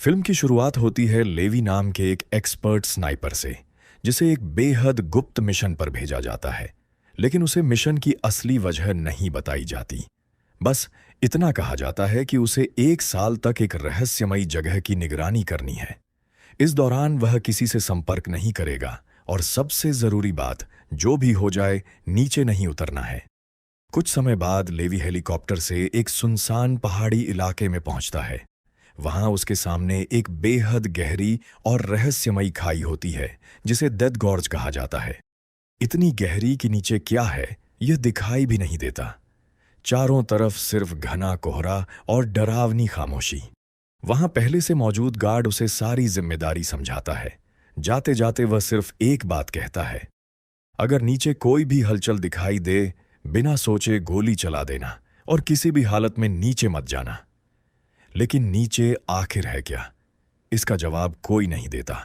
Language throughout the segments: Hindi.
फिल्म की शुरुआत होती है लेवी नाम के एक एक्सपर्ट स्नाइपर से, जिसे एक बेहद गुप्त मिशन पर भेजा जाता है। लेकिन उसे मिशन की असली वजह नहीं बताई जाती। बस इतना कहा जाता है कि उसे 1 साल तक एक रहस्यमयी जगह की निगरानी करनी है। इस दौरान वह किसी से संपर्क नहीं करेगा और सबसे जरूरी बात, जो भी हो जाए नीचे नहीं उतरना है। कुछ समय बाद लेवी हेलीकॉप्टर से एक सुनसान पहाड़ी इलाके में पहुंचता है। वहां उसके सामने एक बेहद गहरी और रहस्यमयी खाई होती है, जिसे डेथ गॉर्ज कहा जाता है। इतनी गहरी कि नीचे क्या है यह दिखाई भी नहीं देता। चारों तरफ सिर्फ घना कोहरा और डरावनी खामोशी। वहां पहले से मौजूद गार्ड उसे सारी जिम्मेदारी समझाता है। जाते जाते वह सिर्फ एक बात कहता है, अगर नीचे कोई भी हलचल दिखाई दे, बिना सोचे गोली चला देना और किसी भी हालत में नीचे मत जाना। लेकिन नीचे आखिर है क्या, इसका जवाब कोई नहीं देता।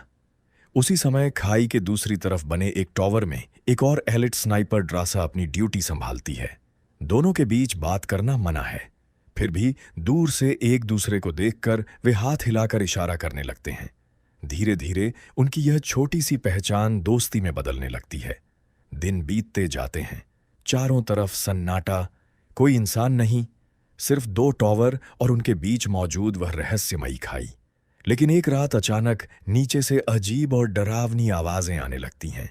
उसी समय खाई के दूसरी तरफ बने एक टॉवर में एक और एलिट स्नाइपर ड्रासा अपनी ड्यूटी संभालती है। दोनों के बीच बात करना मना है, फिर भी दूर से एक दूसरे को देखकर वे हाथ हिलाकर इशारा करने लगते हैं। धीरे धीरे उनकी यह छोटी सी पहचान दोस्ती में बदलने लगती है। दिन बीतते जाते हैं। चारों तरफ सन्नाटा, कोई इंसान नहीं, सिर्फ 2 टॉवर और उनके बीच मौजूद वह रहस्यमयी खाई। लेकिन एक रात अचानक नीचे से अजीब और डरावनी आवाजें आने लगती हैं।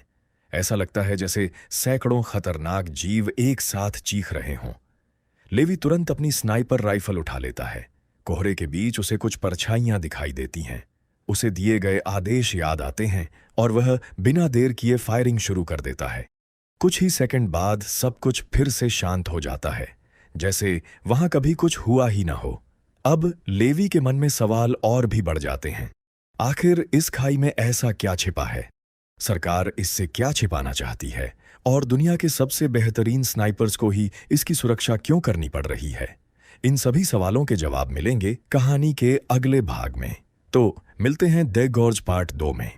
ऐसा लगता है जैसे सैकड़ों खतरनाक जीव एक साथ चीख रहे हों। लेवी तुरंत अपनी स्नाइपर राइफल उठा लेता है। कोहरे के बीच उसे कुछ परछाइयां दिखाई देती हैं। उसे दिए गए आदेश याद आते हैं और वह बिना देर किए फायरिंग शुरू कर देता है। कुछ ही सेकंड बाद सब कुछ फिर से शांत हो जाता है, जैसे वहां कभी कुछ हुआ ही ना हो। अब लेवी के मन में सवाल और भी बढ़ जाते हैं। आखिर इस खाई में ऐसा क्या छिपा है? सरकार इससे क्या छिपाना चाहती है? और दुनिया के सबसे बेहतरीन स्नाइपर्स को ही इसकी सुरक्षा क्यों करनी पड़ रही है? इन सभी सवालों के जवाब मिलेंगे कहानी के अगले भाग में। तो मिलते हैं डेथ गॉर्ज पार्ट 2 में।